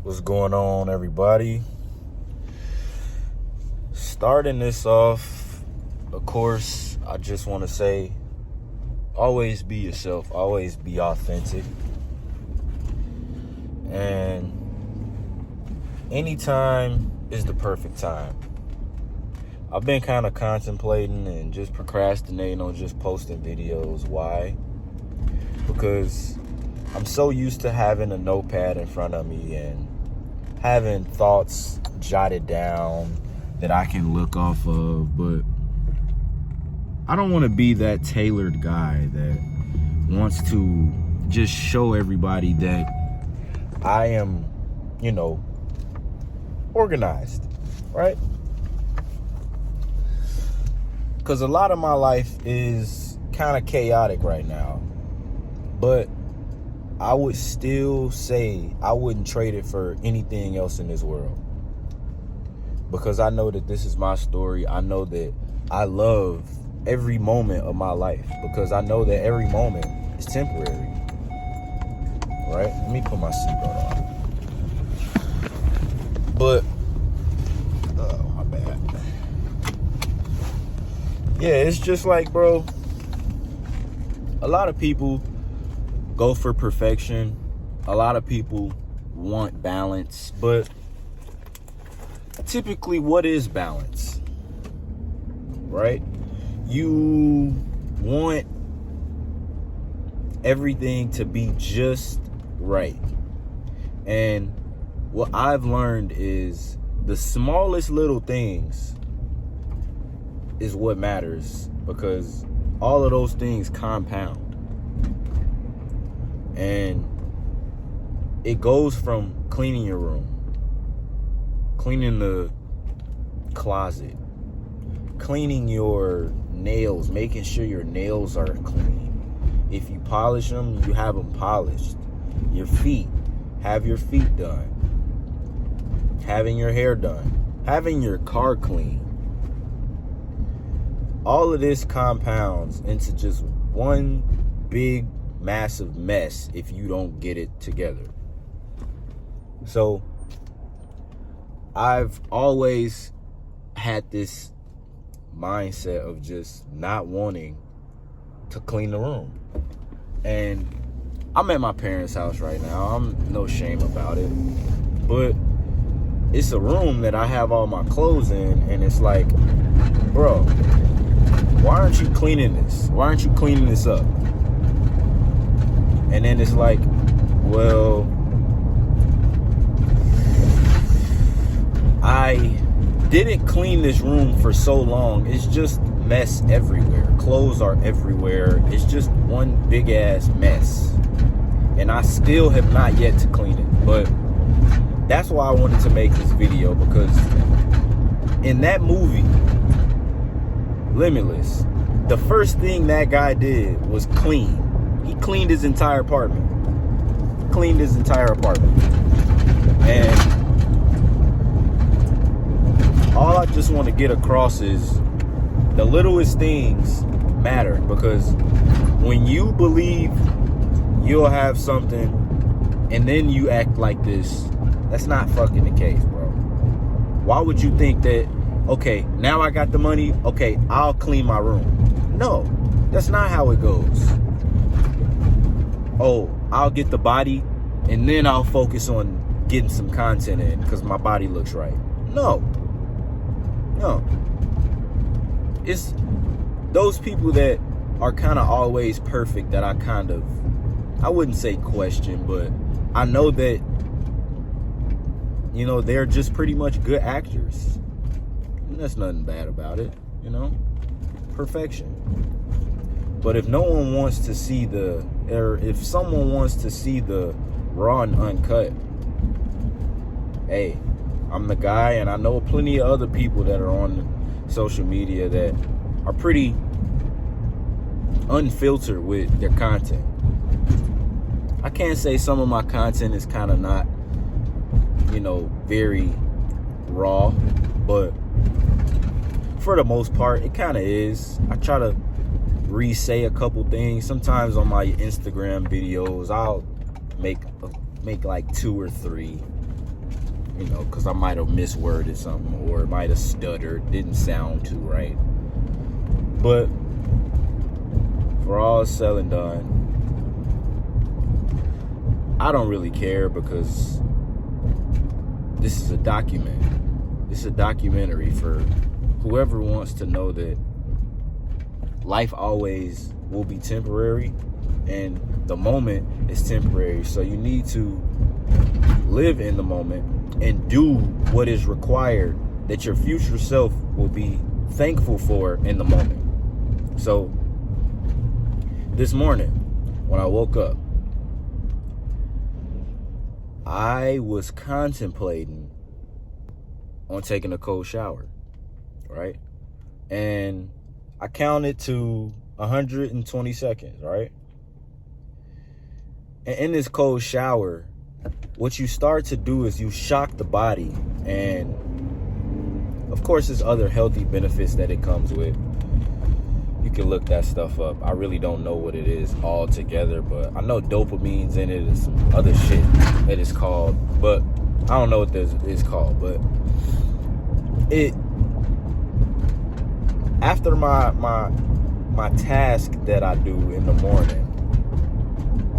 What's going on, everybody? Starting this off, of course, I just want to say, always be yourself, always be authentic. And anytime is the perfect time. I've been kind of contemplating and just procrastinating on just posting videos. Why? Because I'm so used to having a notepad in front of me and having thoughts jotted down that I can look off of, but I don't want to be that tailored guy that wants to just show everybody that I am, organized, right? Because a lot of my life is kind of chaotic right now, but I would still say I wouldn't trade it for anything else in this world. Because I know that this is my story. I know that I love every moment of my life. Because I know that every moment is temporary. Right? Let me put my seatbelt on. But, oh, my bad. Yeah, it's just like, bro, a lot of people go for perfection. A lot of people want balance, but typically, what is balance? Right? You want everything to be just right. And what I've learned is the smallest little things is what matters, because all of those things compound. And it goes from cleaning your room, cleaning the closet, cleaning your nails, making sure your nails are clean. If you polish them, you have them polished. Your feet, have your feet done. Having your hair done. Having your car clean. All of this compounds into just one big, massive mess if you don't get it together. So I've always had this mindset of just not wanting to clean the room. And I'm at my parents' house right now. I'm no shame about it. But it's a room that I have all my clothes in, and it's like, bro, why aren't you cleaning this? Why aren't you cleaning this up? And then it's like, well, I didn't clean this room for so long. It's just mess everywhere. Clothes are everywhere. It's just one big ass mess. And I still have not yet to clean it. But that's why I wanted to make this video, because in that movie, Limitless, the first thing that guy did was clean. He cleaned his entire apartment. And all I just want to get across is the littlest things matter, because when you believe you'll have something and then you act like this, that's not fucking the case, bro. Why would you think that, okay, now I got the money, okay, I'll clean my room? No, that's not how it goes. Oh, I'll get the body and then I'll focus on getting some content in because my body looks right. No. It's those people that are kind of always perfect that I wouldn't say question, but I know that, they're just pretty much good actors. And there's nothing bad about it, perfection. But if no one wants to see if someone wants to see the raw and uncut, hey, I'm the guy, and I know plenty of other people that are on social media that are pretty unfiltered with their content. I can't say some of my content is kind of not, very raw, but for the most part, it kind of is. I try to re-say a couple things. Sometimes on my Instagram videos, I'll make like 2 or 3. you know, because I might have misworded something or might have stuttered, didn't sound too right. But for all said and done, I don't really care, because this is a document. This is a documentary for whoever wants to know that life always will be temporary and the moment is temporary. So you need to live in the moment and do what is required that your future self will be thankful for in the moment. So this morning when I woke up, I was contemplating on taking a cold shower, right? And I counted to 120 seconds, right? And in this cold shower, what you start to do is you shock the body. And of course, there's other healthy benefits that it comes with. You can look that stuff up. I really don't know what it is altogether, but I know dopamine's in it and some other shit that it's called, but I don't know what this is called. But it, after my task that I do in the morning,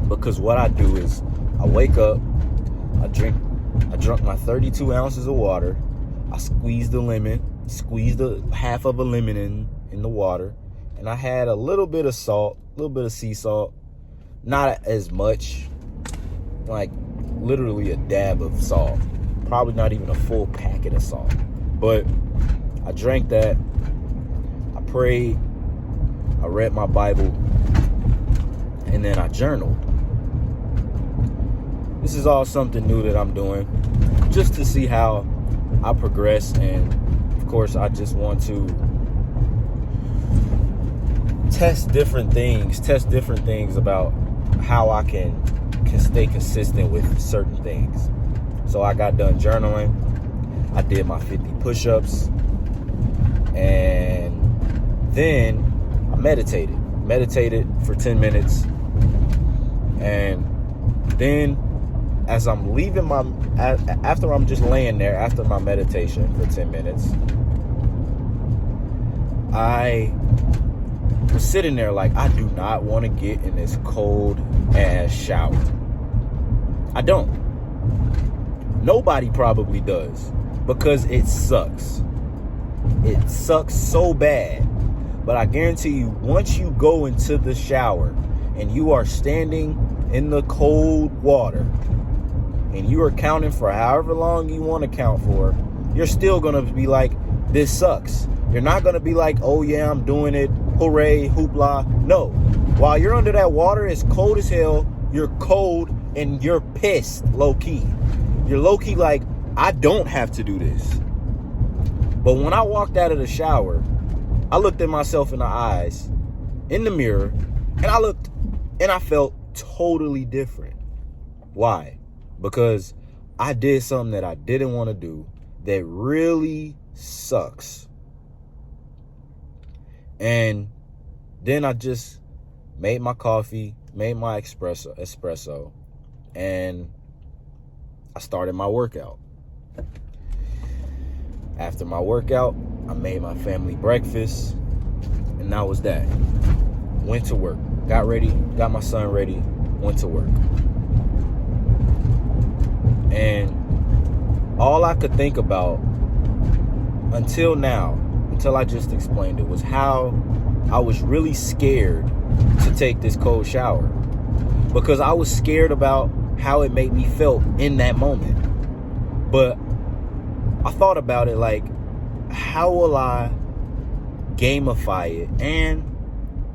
because what I do is I wake up, I drunk my 32 ounces of water, I squeeze the half of a lemon in the water, and I had a little bit of salt, a little bit of sea salt, not as much, like literally a dab of salt, probably not even a full packet of salt. But I drank that, I prayed, I read my Bible, and then I journaled. This is all something new that I'm doing just to see how I progress. And of course, I just want to test different things about how I can stay consistent with certain things. So I got done journaling. I did my 50 push-ups, and then I meditated for 10 minutes. And then as I'm leaving after I'm just laying there after my meditation for 10 minutes, I was sitting there like, I do not want to get in this cold ass shower. I don't. Nobody probably does, because it sucks. It sucks so bad. But I guarantee you, once you go into the shower and you are standing in the cold water and you are counting for however long you want to count for, you're still going to be like, this sucks. You're not going to be like, oh yeah, I'm doing it, hooray, hoopla. No. While you're under that water, it's cold as hell. You're cold and you're pissed, low-key. You're low-key like, I don't have to do this. But when I walked out of the shower, I looked at myself in the eyes, in the mirror, and I looked and I felt totally different. Why? Because I did something that I didn't want to do that really sucks. And then I just made my coffee, made my espresso, and I started my workout. After my workout, I made my family breakfast, and that was that. Went to work, got ready, got my son ready, went to work. And all I could think about until now, until I just explained it, was how I was really scared to take this cold shower, because I was scared about how it made me feel in that moment. But I thought about it like, how will I gamify it and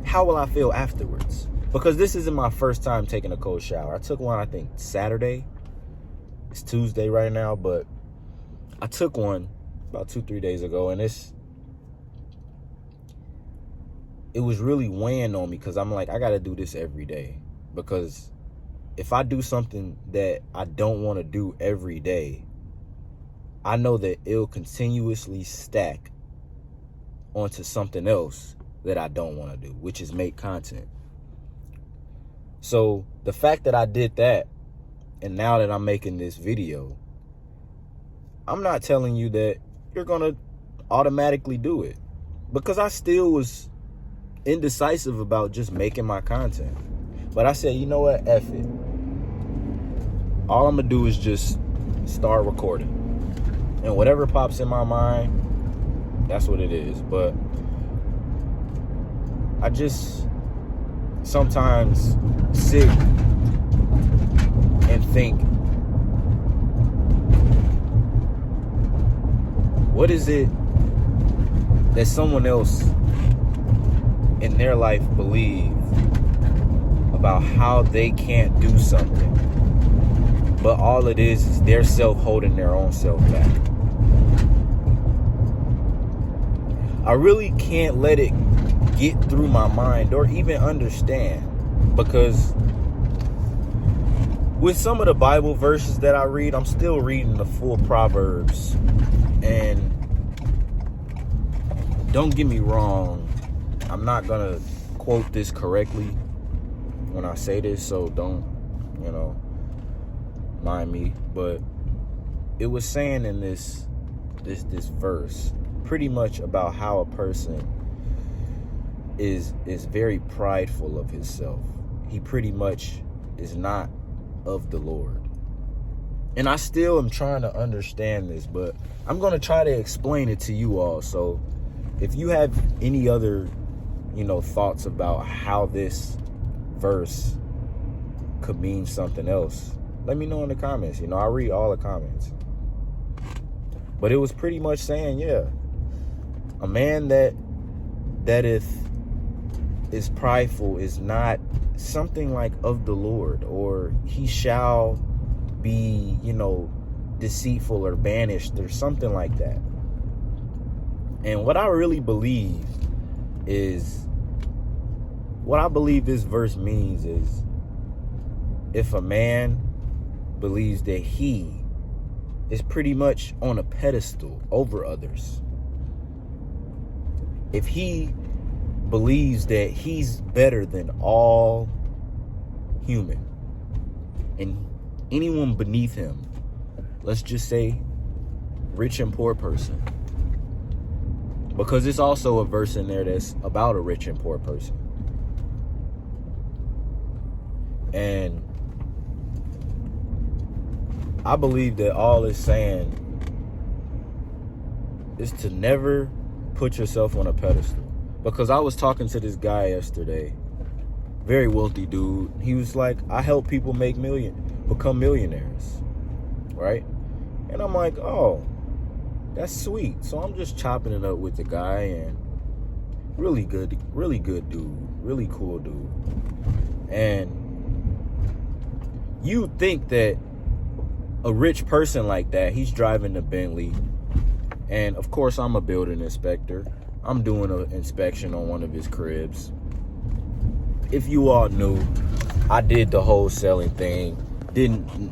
how will I feel afterwards? Because this isn't my first time taking a cold shower. I took one, I think, Saturday. It's Tuesday right now, but I took one about 2-3 days ago, and it was really weighing on me, because I'm like, I got to do this every day. Because if I do something that I don't want to do every day, I know that it'll continuously stack onto something else that I don't want to do, which is make content. So the fact that I did that, and now that I'm making this video, I'm not telling you that you're going to automatically do it, because I still was indecisive about just making my content. But I said, you know what? F it. All I'm going to do is just start recording. And whatever pops in my mind, that's what it is. But I just sometimes sit and think, what is it that someone else in their life believe about how they can't do something, but all it is their self holding their own self back? I really can't let it get through my mind or even understand, because with some of the Bible verses that I read, I'm still reading the full Proverbs. And don't get me wrong, I'm not gonna quote this correctly when I say this, so don't, mind me. But it was saying in this verse pretty much about how a person is very prideful of himself. He pretty much is not of the Lord. And I still am trying to understand this, but I'm going to try to explain it to you all. So if you have any other, thoughts about how this verse could mean something else, let me know in the comments. I read all the comments. But it was pretty much saying, yeah, a man that is prideful is not something like of the Lord, or he shall be, deceitful or banished or something like that. And what I really believe this verse means is, if a man believes that he is pretty much on a pedestal over others, if he believes that he's better than all human, and anyone beneath him, let's just say rich and poor person, because it's also a verse in there that's about a rich and poor person. And I believe that all it's saying is to never put yourself on a pedestal. Because I was talking to this guy yesterday, very wealthy dude. He was like, I help people become millionaires, right? And I'm like, oh, that's sweet. So I'm just chopping it up with the guy, and really good dude, really cool dude. And you think that a rich person like that, he's driving a Bentley, and of course I'm a building inspector. I'm doing an inspection on one of his cribs. If you all knew, I did the wholesaling thing.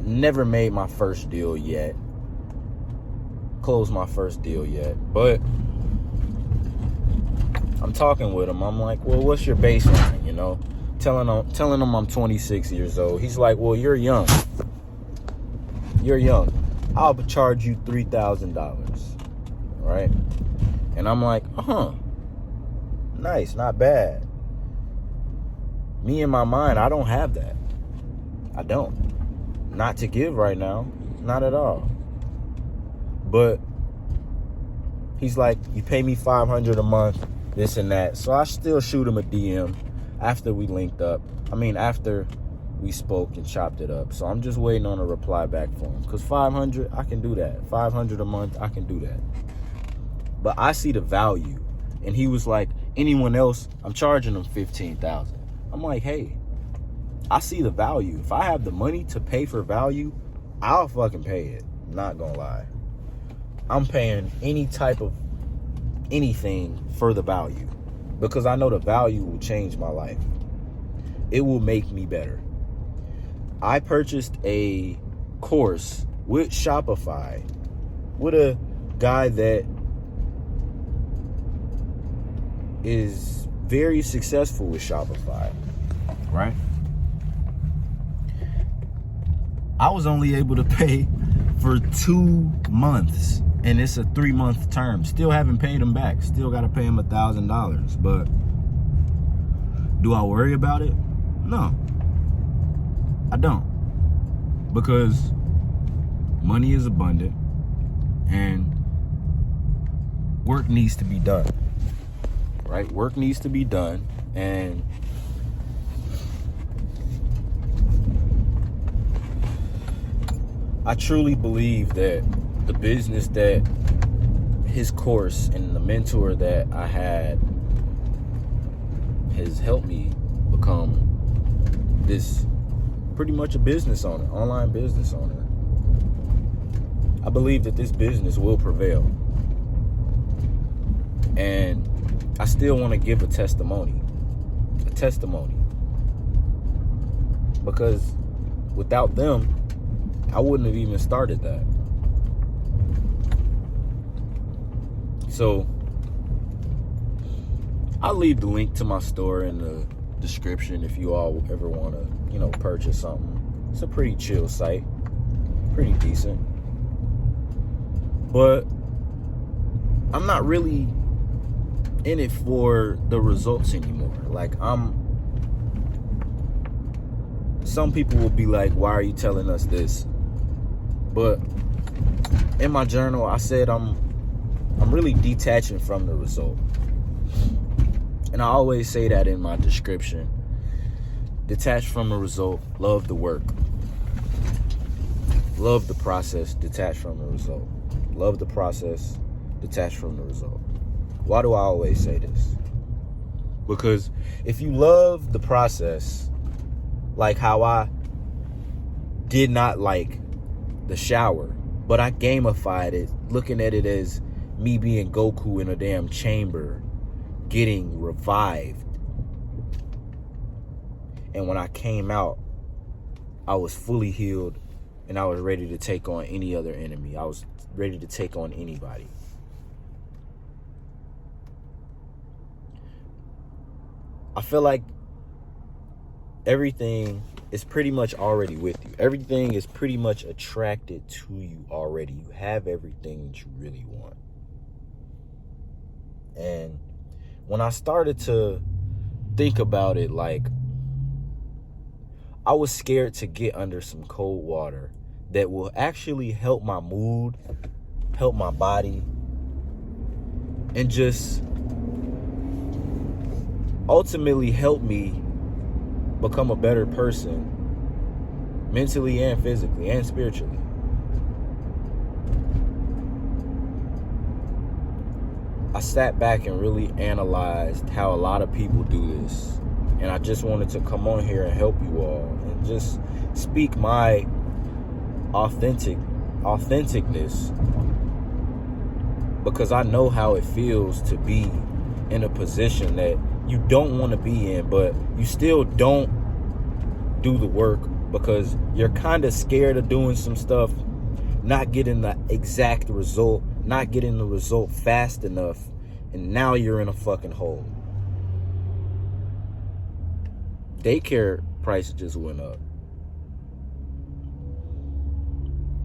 Never made my first deal yet. Closed my first deal yet. But I'm talking with him. I'm like, well, what's your baseline? Telling him I'm 26 years old. He's like, well, you're young. You're young. I'll charge you $3,000. Right? And I'm like, nice, not bad. Me in my mind, I don't have that. I don't. Not to give right now. Not at all. But he's like, you pay me $500 a month, this and that. So I still shoot him a DM after we linked up. After we spoke and chopped it up. So I'm just waiting on a reply back for him. Because $500, I can do that. $500 a month, I can do that. But I see the value. And he was like, anyone else, I'm charging them $15,000. I'm like, hey, I see the value. If I have the money to pay for value, I'll fucking pay it. I'm not gonna lie. I'm paying any type of anything for the value, because I know the value will change my life. It will make me better. I purchased a course with Shopify with a guy that is very successful with Shopify, right? I was only able to pay for 2 months, and it's a 3-month term. Still haven't paid him back. Still got to pay him $1,000. But do I worry about it? No, I don't, because money is abundant and work needs to be done, right? Work needs to be done, and I truly believe that the business that his course and the mentor that I had has helped me become this pretty much a business owner, online business owner. I believe that this business will prevail. And I still want to give a testimony. Because without them, I wouldn't have even started that. So I'll leave the link to my store in the description if you all ever want to, purchase something. It's a pretty chill site, pretty decent. But I'm not really in it for the results anymore. Like, some people will be like, why are you telling us this? But in my journal, I said I'm really detaching from the result. And I always say that in my description. Detach from the result, love the work. Love the process, detach from the result. Love the process, detach from the result. Why do I always say this? Because if you love the process, like how I did not like the shower, but I gamified it, looking at it as me being Goku in a damn chamber, getting revived. And when I came out, I was fully healed, and I was ready to take on any other enemy. I was ready to take on anybody. I feel like everything is pretty much already with you. Everything is pretty much attracted to you already. You have everything that you really want. And when I started to think about it, like, I was scared to get under some cold water that will actually help my mood, help my body, and just ultimately help me become a better person, mentally and physically and spiritually. I sat back and really analyzed how a lot of people do this. And I just wanted to come on here and help you all and just speak my authenticness, because I know how it feels to be in a position that you don't want to be in, but you still don't do the work because you're kind of scared of doing some stuff, not getting the exact result, not getting the result fast enough, and now you're in a fucking hole. Daycare prices just went up.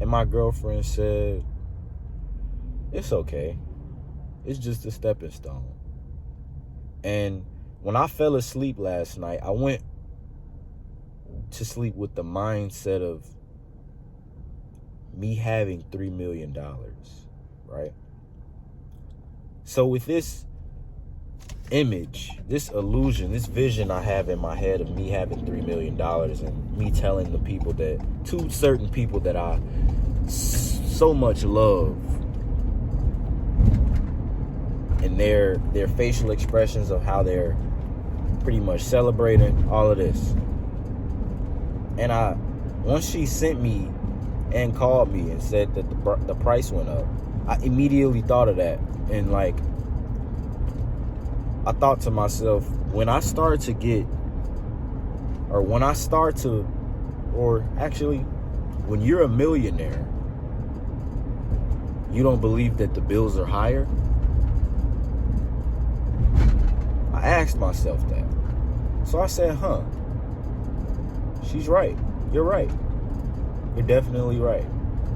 And my girlfriend said, it's okay. It's just a stepping stone. And when I fell asleep last night, I went to sleep with the mindset of me having $3 million, right? So with this image, this illusion, this vision I have in my head of me having $3 million and me telling the people that, two certain people that I so much love, and their facial expressions of how they're pretty much celebrating all of this. And once she sent me and called me and said that the price went up, I immediately thought of that. And like, I thought to myself, when you're a millionaire, you don't believe that the bills are higher? I asked myself that. So I said, she's right. You're right. You're definitely right.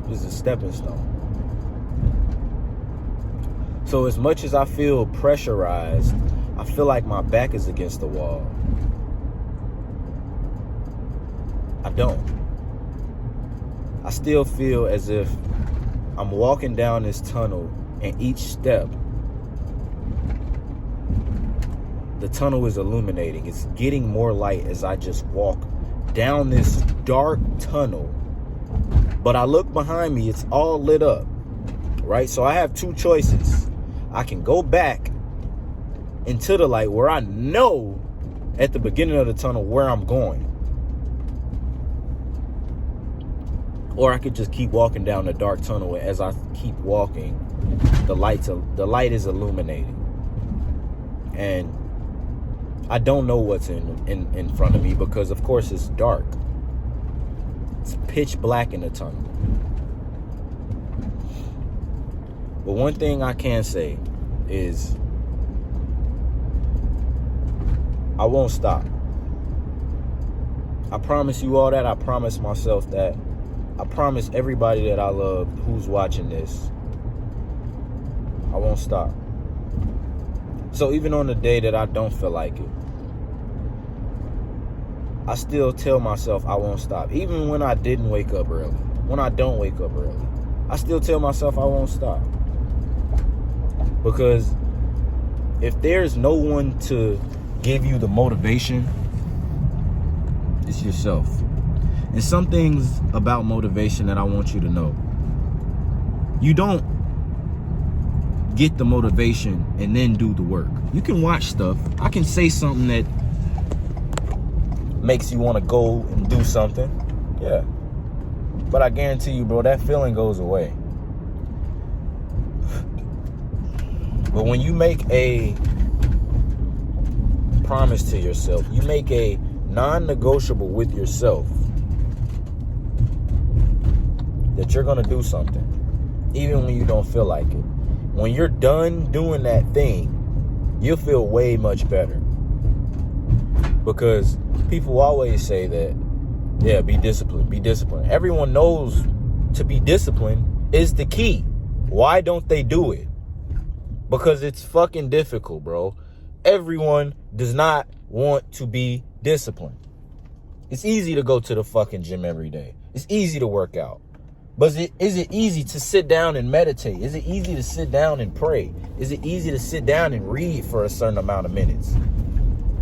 It's a stepping stone. So as much as I feel pressurized, I feel like my back is against the wall. I don't. I still feel as if I'm walking down this tunnel, and each step, the tunnel is illuminating. It's getting more light as I just walk down this dark tunnel. But I look behind me, it's all lit up, right? So I have two choices. I can go back into the light where I know at the beginning of the tunnel where I'm going. Or I could just keep walking down the dark tunnel. As I keep walking, the light is illuminating. And I don't know what's in front of me because, of course, it's dark. It's pitch black in the tunnel. But one thing I can say is I won't stop. I promise you all that. I promise myself that. I promise everybody that I love who's watching this, I won't stop. So even on the day that I don't feel like it, I still tell myself I won't stop. Even when I didn't wake up early, when I don't wake up early, I still tell myself I won't stop. Because if there's no one to give you the motivation, it's yourself. And some things about motivation that I want you to know. You don't get the motivation and then do the work. You can watch stuff. I can say something that makes you want to go and do something. Yeah. But I guarantee you, bro, that feeling goes away. But when you make a promise to yourself, you make a non-negotiable with yourself that you're going to do something, even when you don't feel like it. When you're done doing that thing, you'll feel way much better. Because people always say that, yeah, be disciplined, be disciplined. Everyone knows to be disciplined is the key. Why don't they do it? Because it's fucking difficult, bro. Everyone does not want to be disciplined. It's easy to go to the fucking gym every day. It's easy to work out. But is it easy to sit down and meditate? Is it easy to sit down and pray? Is it easy to sit down and read for a certain amount of minutes?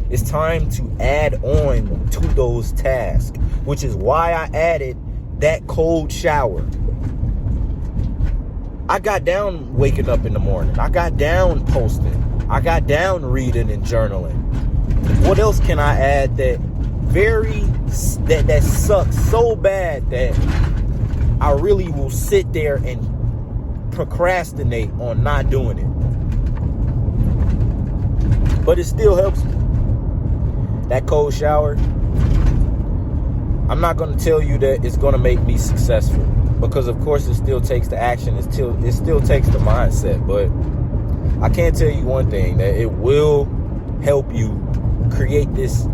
It's time to add on to those tasks, which is why I added that cold shower. I got down waking up in the morning. I got down posting. I got down reading and journaling. What else can I add that sucks so bad that I really will sit there and procrastinate on not doing it? But it still helps me. That cold shower, I'm not going to tell you that it's going to make me successful, because of course it still takes the action, it still takes the mindset. But I can tell you one thing, that it will help you create this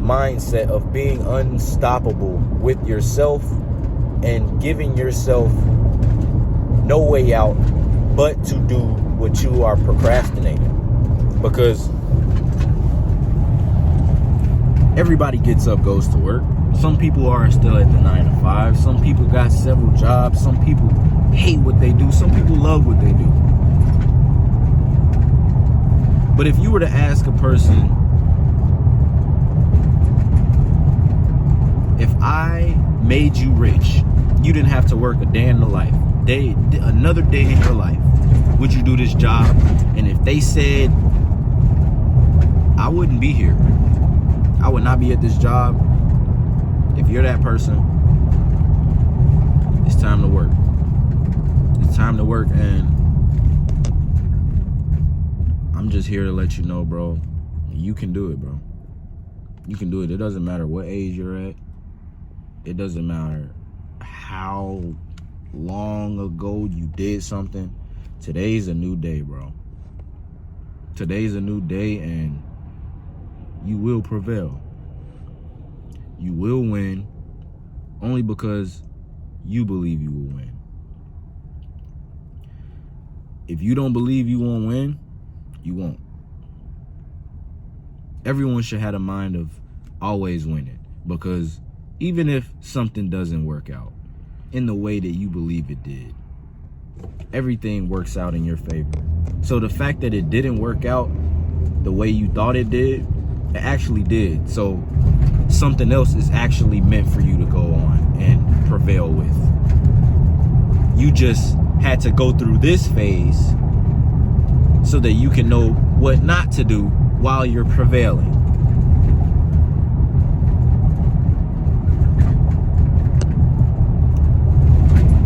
mindset of being unstoppable with yourself and giving yourself no way out but to do what you are procrastinating. Because everybody gets up, goes to work. Some people are still at the 9 to 5. Some people got several jobs. Some people hate what they do. Some people love what they do. But if you were to ask a person, if I made you rich, you didn't have to work a day in the life, another day in your life, would you do this job? And if they said, I wouldn't be here, I would not be at this job. If you're that person, it's time to work. It's time to work, and I'm just here to let you know, bro, you can do it, bro. You can do it. It doesn't matter what age you're at. It doesn't matter how long ago you did something. Today's a new day, bro. Today's a new day, and you will prevail. You will win only because you believe you will win. If you don't believe you won't win, you won't. Everyone should have a mind of always winning, because even if something doesn't work out in the way that you believe it did, everything works out in your favor. So the fact that it didn't work out the way you thought it did, it actually did. So something else is actually meant for you to go on and prevail with. You just had to go through this phase so that you can know what not to do while you're prevailing.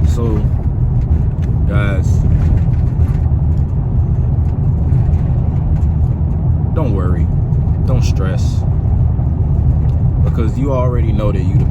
So, guys, don't worry, don't stress, because you already know that you're the